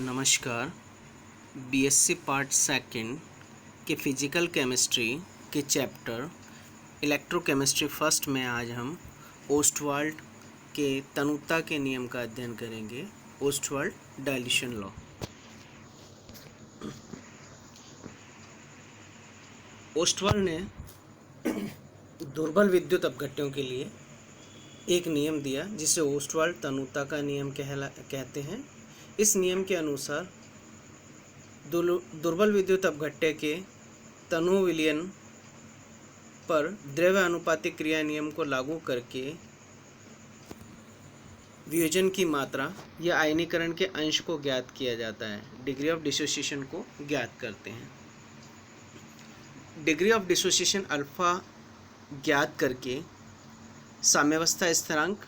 नमस्कार। BSc part second के physical chemistry के चैप्टर इलेक्ट्रोकेमिस्ट्री फर्स्ट में आज हम ओस्टवाल्ड के तनुता के नियम का अध्ययन करेंगे। Ostwald dilution law. ओस्टवाल्ड ने दुर्बल विद्युत अपघट्यों के लिए एक नियम दिया जिसे ओस्टवाल्ड तनुता का नियम कहते हैं। इस नियम के अनुसार दुर्बल विद्युत अपघट्य के तनु विलयन पर द्रव्य अनुपातिक क्रिया नियम को लागू करके वियोजन की मात्रा या आयनीकरण के अंश को ज्ञात किया जाता है। डिग्री ऑफ डिसोसिएशन को ज्ञात करते हैं। डिग्री ऑफ डिसोसिएशन अल्फा ज्ञात करके साम्यावस्था स्थिरांक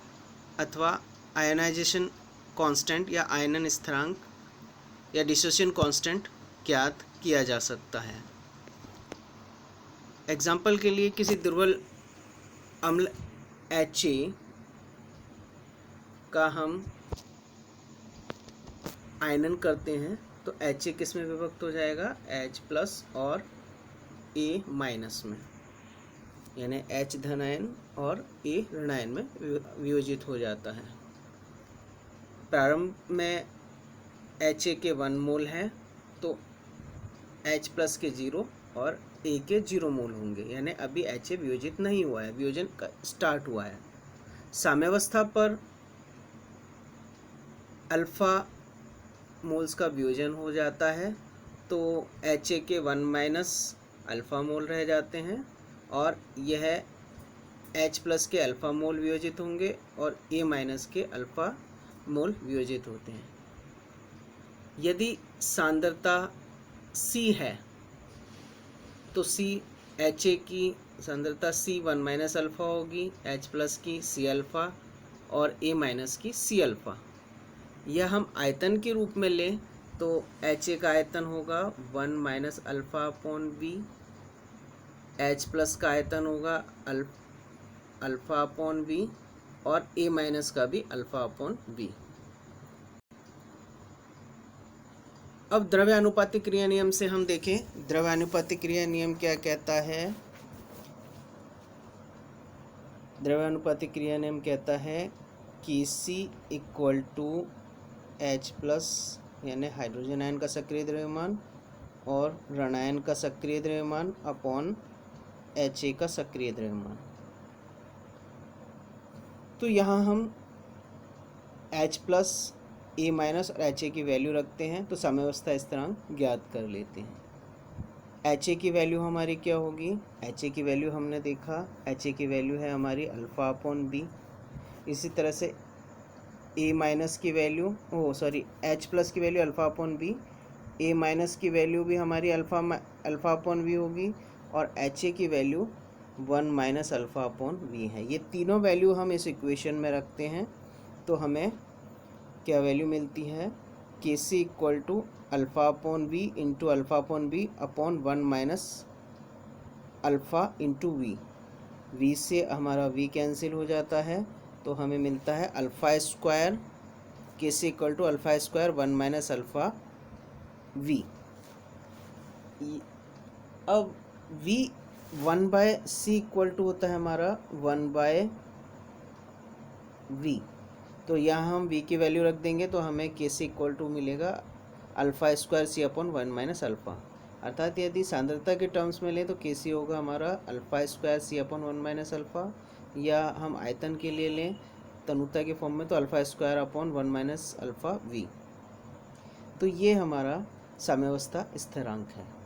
अथवा आयनाइजेशन कांस्टेंट या आयनन स्थिरांक या डिसोसिएशन कांस्टेंट ज्ञात किया जा सकता है। एग्जाम्पल के लिए किसी दुर्बल अम्ल HA का हम आयनन करते हैं तो HA किस में विभक्त हो जाएगा? H+ और A- में, यानी H धनायन और A ऋणायन में वियोजित हो जाता है। प्रारंभ में HA के 1 मोल है तो H+ के 0 और A के 0 मोल होंगे, यानी अभी HA वियोजित नहीं हुआ है, वियोजन का स्टार्ट हुआ है। साम्यावस्था पर अल्फा मोल्स का वियोजन हो जाता है तो HA के 1- अल्फा मोल रह जाते हैं और यह H+ के अल्फा मोल वियोजित होंगे और A- के अल्फा मोल वियोजित होते हैं। यदि सांद्रता C है तो HA की सांद्रता C 1- अल्फा होगी, H+ की C अल्फा और A- की C अल्फा। यह हम आयतन के रूप में लें तो HA का आयतन होगा 1- अल्फा अपॉन B, H+ का आयतन होगा अल्फा अपॉन B और A- का भी अल्फा अपॉन B। अब द्रव्यानुपातिक क्रिया नियम से हम देखें। द्रव्यानुपातिक क्रिया नियम क्या कहता है? द्रव्यानुपातिक क्रिया नियम कहता है कि C = H+ यानी हाइड्रोजन आयन का सक्रिय द्रव्यमान और ऋणायन का सक्रिय द्रव्यमान अपॉन HA का सक्रिय द्रव्यमान। तो यहाँ हम H+, A- और HA की वैल्यू रखते हैं तो साम्यावस्था स्थिरांक ज्ञात कर लेते हैं। HA की वैल्यू हमारी क्या होगी? HA की वैल्यू हमने देखा, HA की वैल्यू है हमारी अल्फा अपॉन B। इसी तरह से A- की वैल्यू H+ की value alpha upon B, A- की वैल्यू भी हमारी अल्फा अपॉन B होगी और HA की वैल्यू 1- अल्फा अपॉन B है। ये तीनों वैल्यू हम इस इक्वेशन में रखते हैं तो हमें क्या वैल्यू मिलती है? Kc = alpha upon B into alpha upon B upon 1- alpha into V। V से हमारा V कैंसिल हो जाता है तो हमें मिलता है alpha square. Kc = alpha square 1- alpha V। अब V 1/C = होता है हमारा 1/V। तो यहाँ हम V की वैल्यू रख देंगे तो हमें Kc = मिलेगा alpha square C upon 1- alpha. अर्थात यदि सांद्रता के टर्म्स में लें तो Kc होगा हमारा alpha square C upon 1- alpha, या हम आयतन के लिए लें तनुता के फॉर्म में तो alpha square upon 1- alpha V। तो ये हमारा साम्यावस्था स्थिरांक है।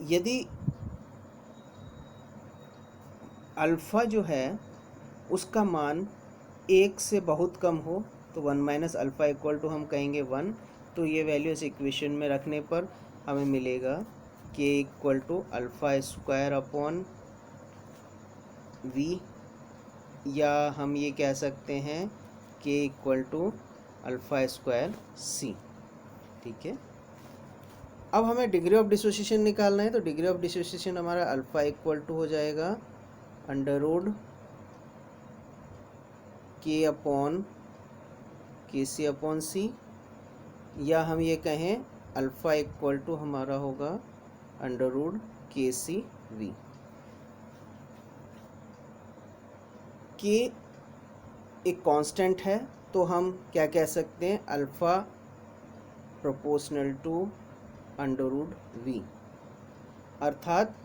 यदि अल्फ़ा जो है उसका मान 1 से बहुत कम हो तो 1- अल्फ़ा = हम कहेंगे 1। तो ये वैल्यू इस इक्वेशन में रखने पर हमें मिलेगा K = alpha square upon V, या हम ये कह सकते हैं K = अल्फ़ा स्क्वायर C। ठीक है। अब हमें डिग्री ऑफ डिसोसिएशन निकालना है, तो डिग्री ऑफ डिसोसिएशन हमारा अल्फ़ा इक्वल टू हो जाएगा अंडर रूट के अपॉन के सी अपॉन सी, या हम ये कहें अल्फ़ा इक्वल टू हमारा होगा अंडर रूट के सी वी। के एक कांस्टेंट है, तो हम क्या कह सकते हैं, alpha proportional to under root V, अर्थात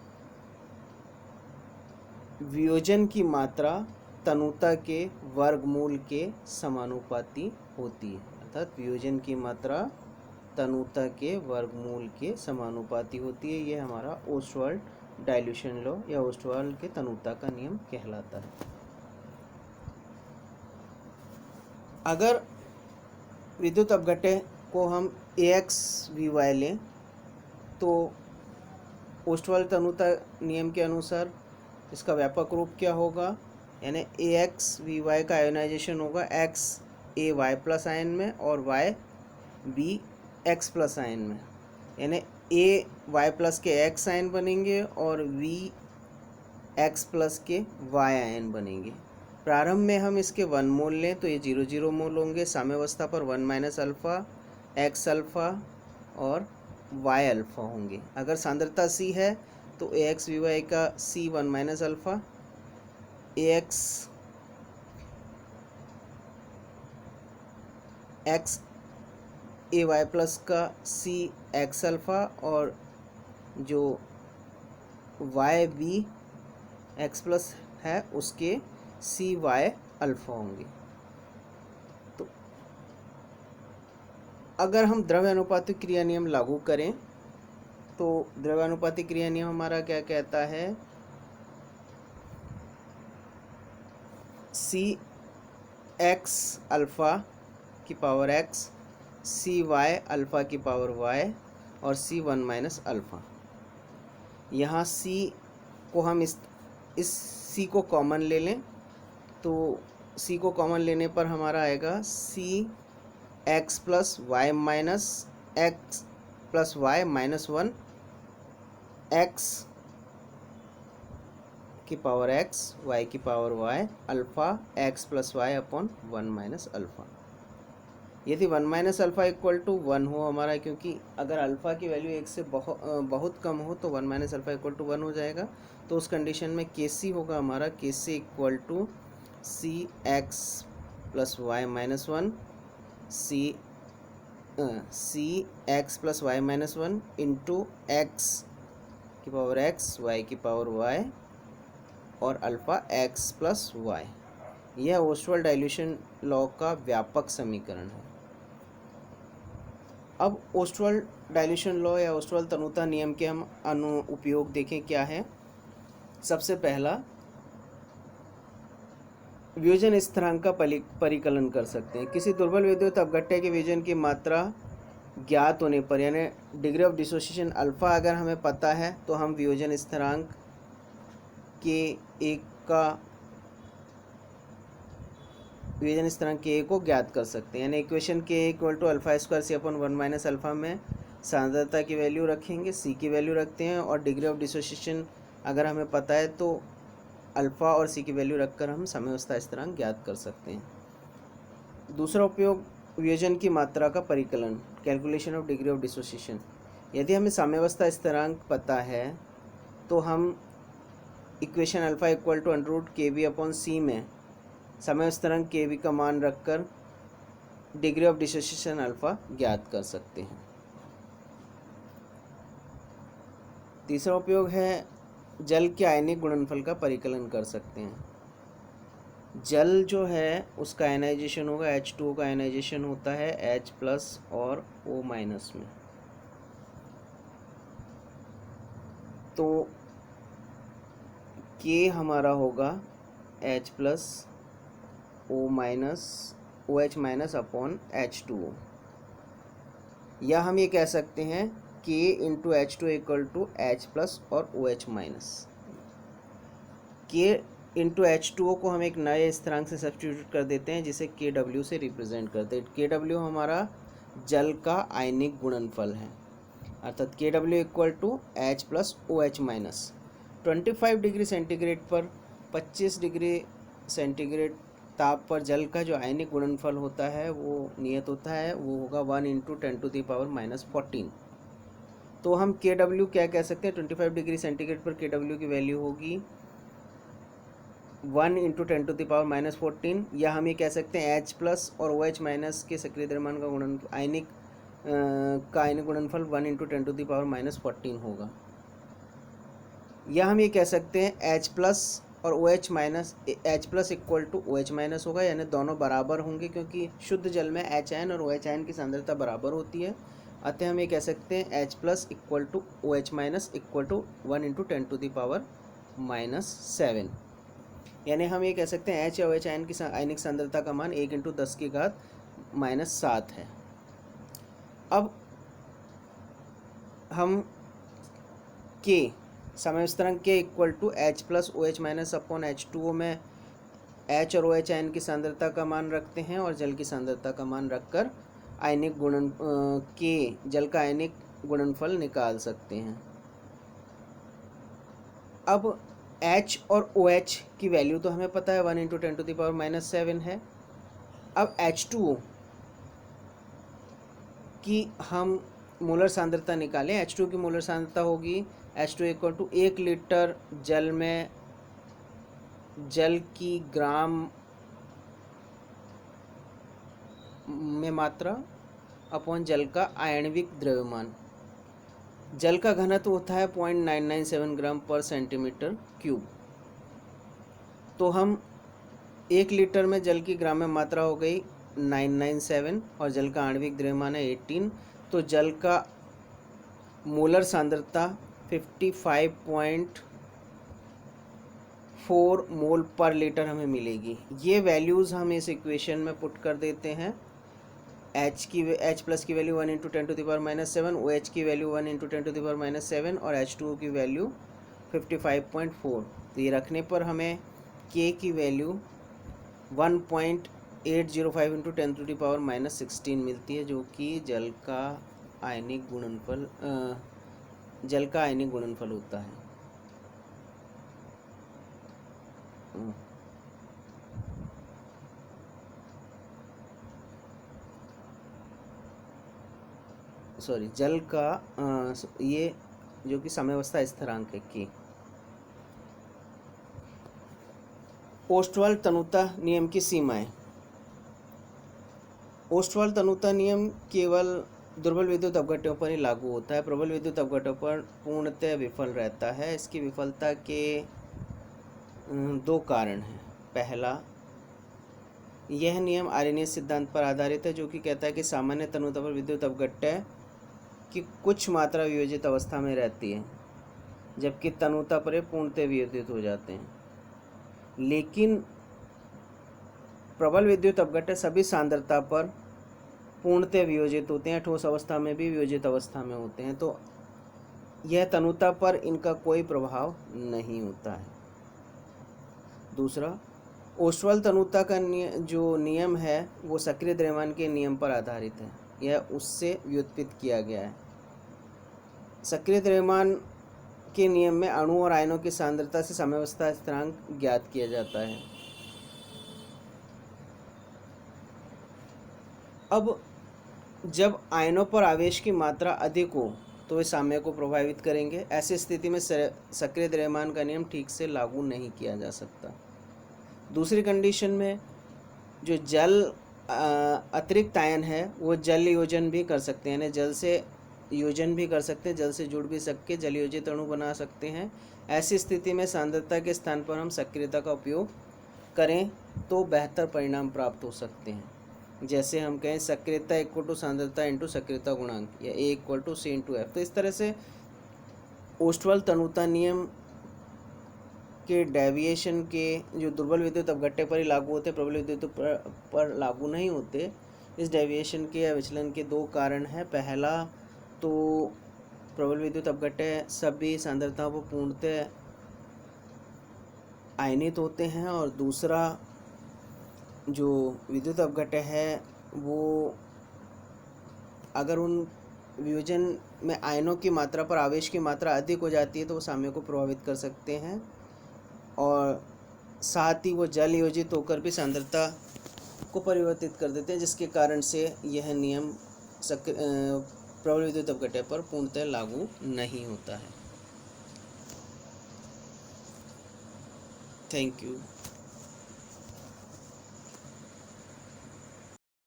वियोजन की मात्रा तनुता के वर्गमूल के समानुपाती होती है, अर्थात वियोजन की मात्रा तनुता के वर्गमूल के समानुपाती होती है। ये हमारा ओस्टवाल्ड डाइल्यूशन लॉ या ओस्टवाल्ड के तनुता का नियम कहलाता है। अगर विद्युत अपघट्य को हम AX/Vy लें, तो ओस्टवाल्ड तनुता नियम के अनुसार इसका व्यापक रूप क्या होगा, यानी AX/Vy का आयोनाइजेशन होगा X AY प्लस आयन में और Y B X plus ion में, यानी AY प्लस के X आयन बनेंगे और V X प्लस के Y आयन बनेंगे। प्रारंभ में हम इसके 1 मोल लें तो ये 0 मोल होंगे। साम्यावस्था पर 1 माइनस अल्फ़ा X अल्फ़ा और Y अल्फ़ा होंगे। अगर सांद्रता C है तो AX/Vy का C 1 minus alpha, X AY plus का C X अल्फ़ा और जो Y B X प्लस है उसके CY अल्फ़ा होंगे। तो अगर हम द्रव्यानुपातिक क्रिया नियम लागू करें तो द्रव्यानुपातिक क्रिया नियम हमारा क्या कहता है, CX अल्फ़ा की पावर X, CY अल्फ़ा की पावर Y और C 1 माइनस अल्फ़ा। यहाँ C को हम इस C को कॉमन ले लें, तो C को कॉमन लेने पर हमारा आएगा C X plus Y minus X plus Y minus 1 X की पावर X Y की power Y alpha X plus Y upon 1 minus alpha. यदि 1 माइनस अल्फ़ा इक्वल टू 1 हो हमारा, क्योंकि अगर अल्फ़ा की वैल्यू 1 से बहुत कम हो तो 1 माइनस अल्फ़ा इक्वल टू 1 हो जाएगा। तो उस कंडीशन में KC होगा हमारा KC equal to CX plus Y minus 1 CX plus Y minus 1 into X की पावर X Y की पावर Y और अल्फ़ा X प्लस Y। यह ओस्टवाल्ड डाइल्यूशन लॉ का व्यापक समीकरण है। अब ओस्टवाल्ड डाइल्यूशन लॉ या ओस्टवाल्ड तनुता नियम के हम उपयोग देखें क्या है। सबसे पहला, वियोजन स्थिरांक का परिकलन कर सकते हैं। किसी दुर्बल विद्युत अपघट्य के वियोजन की मात्रा ज्ञात होने पर, यानी डिग्री ऑफ डिसोसिएशन अल्फ़ा अगर हमें पता है तो हम वियोजन स्थिरांक के को ज्ञात कर सकते हैं। यानी equation K equal to alpha square C upon 1 minus alpha में सांद्रता की वैल्यू रखेंगे, C की वैल्यू रखते हैं और डिग्री ऑफ डिसोसिएशन अगर हमें पता है तो अल्फ़ा और C की वैल्यू रखकर हम साम्यावस्था स्थिरांक ज्ञात कर सकते हैं। दूसरा उपयोग, वियोजन की मात्रा का परिकलन, calculation of degree of dissociation. यदि हमें साम्यावस्था स्थिरांक पता है तो हम equation alpha equal to under root KB upon C में साम्यावस्था स्थिरांक KB का मान रखकर डिग्री ऑफ डिसोसिएशन अल्फ़ा ज्ञात कर सकते हैं। तीसरा उपयोग है, जल के आयनिक गुणनफल का परिकलन कर सकते हैं। जल जो है उसका आयनाइजेशन होगा H2O का आयनाइजेशन होता है H प्लस और O माइनस में। तो K हमारा होगा H plus O minus OH minus upon H2O, या हम ये कह सकते हैं K into H2 equal to H plus और OH minus. K into H2O को हम एक नए स्थिरांक से सब्स्टिट्यूट कर देते हैं जिसे KW से रिप्रेजेंट करते हैं। KW हमारा जल का आयनिक गुणनफल है। अर्थात K W equal to H plus O H minus. 25 degree centigrade पर 25 डिग्री सेंटीग्रेड ताप पर जल का जो आयनिक गुणनफल होता है वो नियत होता है, वो होगा 1 इंटू 10⁻⁻14। तो हम के डब्ल्यू क्या कह सकते हैं, 25 डिग्री सेंटीग्रेड पर के डब्ल्यू की वैल्यू होगी 1 इंटू 10⁻⁻14, या हम ये कह सकते हैं एच प्लस और ओ एच माइनस के सक्रिय द्रव्यमान का गुणन आयनिक गुणनफल 1 इंटू 10⁻⁻14 होगा। या हम ये कह सकते हैं एच प्लस और O H minus, H plus equal to O H minus होगा, यानी दोनों बराबर होंगे क्योंकि शुद्ध जल में एच आयन और ओ एच आयन की सांद्रता बराबर होती है। अतः हम ये कह सकते हैं H plus equal to O H minus equal to 1 into 10⁻⁻7, यानी हम ये कह सकते हैं एच या ओ एच आयन की आयनिक सांद्रता का मान 1 इंटू 10⁻⁻7 है। अब हम के समय स्थिरांक K equal to H plus O H minus upon H2O में एच और ओ एच आयन की सांद्रता का मान रखते हैं और जल की सांद्रता का मान रखकर आयनिक गुणन के जल का आयनिक गुणनफल निकाल सकते हैं। अब H और OH की वैल्यू तो हमें पता है 1 इंटू 10⁻⁻7 है। अब H2O की हम मोलर सांद्रता निकालें। H2O की मोलर सांद्रता होगी H2 इक्वल टू 1 लीटर जल में जल की ग्राम में मात्रा अपॉन जल का आणविक द्रव्यमान। जल का घनत्व होता है 0.997 ग्राम पर सेंटीमीटर क्यूब। तो हम 1 लीटर में जल की ग्राम में मात्रा हो गई 997 और जल का आणविक द्रव्यमान है 18, तो जल का मोलर सांद्रता 55.4 मोल पर लीटर हमें मिलेगी। ये वैल्यूज़ हम इस इक्वेशन में पुट कर देते हैं। H प्लस की वैल्यू 1 इंटू 10⁻⁻7, OH की वैल्यू 1 इंटू 10⁻⁻7 और H2O की वैल्यू 55.4। तो ये रखने पर हमें K की वैल्यू 1.805 इंटू 10⁻⁻16 मिलती है, जो कि जल का आयनिक गुणनफल होता है। सॉरी, जल का ये जो कि साम्यावस्था स्थिरांक है के। ओस्टवाल्ड तनुता नियम की सीमाएं। ओस्टवाल्ड तनुता नियम केवल दुर्बल विद्युत अपघट्यों पर ही लागू होता है, प्रबल विद्युत अपघट्यों पर पूर्णतः विफल रहता है। इसकी विफलता के 2 कारण हैं। पहला, यह नियम आर्यनियस सिद्धांत पर आधारित है, जो कि कहता है कि सामान्य तनुता पर विद्युत अपघट्य की कुछ मात्रा वियोजित अवस्था में रहती है, जबकि तनुता पर पूर्णतः वियोजित हो जाते हैं। लेकिन प्रबल विद्युत अपघट्य सभी सांद्रता पर पूर्णतः वियोजित होते हैं, ठोस अवस्था में भी वियोजित अवस्था में होते हैं, तो यह तनुता पर इनका कोई प्रभाव नहीं होता है। दूसरा, ओस्टवाल्ड तनुता का जो नियम है वो सक्रिय द्रव्यमान के नियम पर आधारित है, यह उससे व्युत्पत्त किया गया है। सक्रिय द्रव्यमान के नियम में अणु और आयनों की सांद्रता से साम्यावस्था स्थिरांक ज्ञात किया जाता है। अब जब आयनों पर आवेश की मात्रा अधिक हो तो वे साम्य को प्रभावित करेंगे। ऐसी स्थिति में सक्रिय द्रव्यमान का नियम ठीक से लागू नहीं किया जा सकता। दूसरी कंडीशन में जो जल अतिरिक्त आयन है वो जल योजन भी कर सकते हैं, यानी जल से योजन भी कर सकते हैं, जल से जुड़ भी सकते, जल योजित अणु बना सकते हैं। ऐसी स्थिति में सांद्रता के स्थान पर हम सक्रियता का उपयोग करें तो बेहतर परिणाम प्राप्त हो सकते हैं। जैसे हम कहें सक्रियता इक्वल टू सांद्रता इंटू सक्रियता गुणांक, या A equal to C into F। तो इस तरह से ओस्टवाल्ड तनुता नियम के डेविएशन के जो दुर्बल विद्युत अपघट्य पर ही लागू होते, प्रबल विद्युत पर लागू नहीं होते। इस डेविएशन के या विचलन के 2 कारण हैं। पहला तो प्रबल विद्युत अपघट्य सभी सांद्रताओं पर पूर्णतः आयनित होते हैं, और दूसरा जो विद्युत अपघट्य है वो अगर उन वियोजन में आयनों की मात्रा पर आवेश की मात्रा अधिक हो जाती है तो वो साम्य को प्रभावित कर सकते हैं, और साथ ही वो जल योजित होकर भी सांद्रता को परिवर्तित कर देते हैं, जिसके कारण से यह नियम प्रबल विद्युत अपघट्य पर पूर्णतः लागू नहीं होता है। Thank you.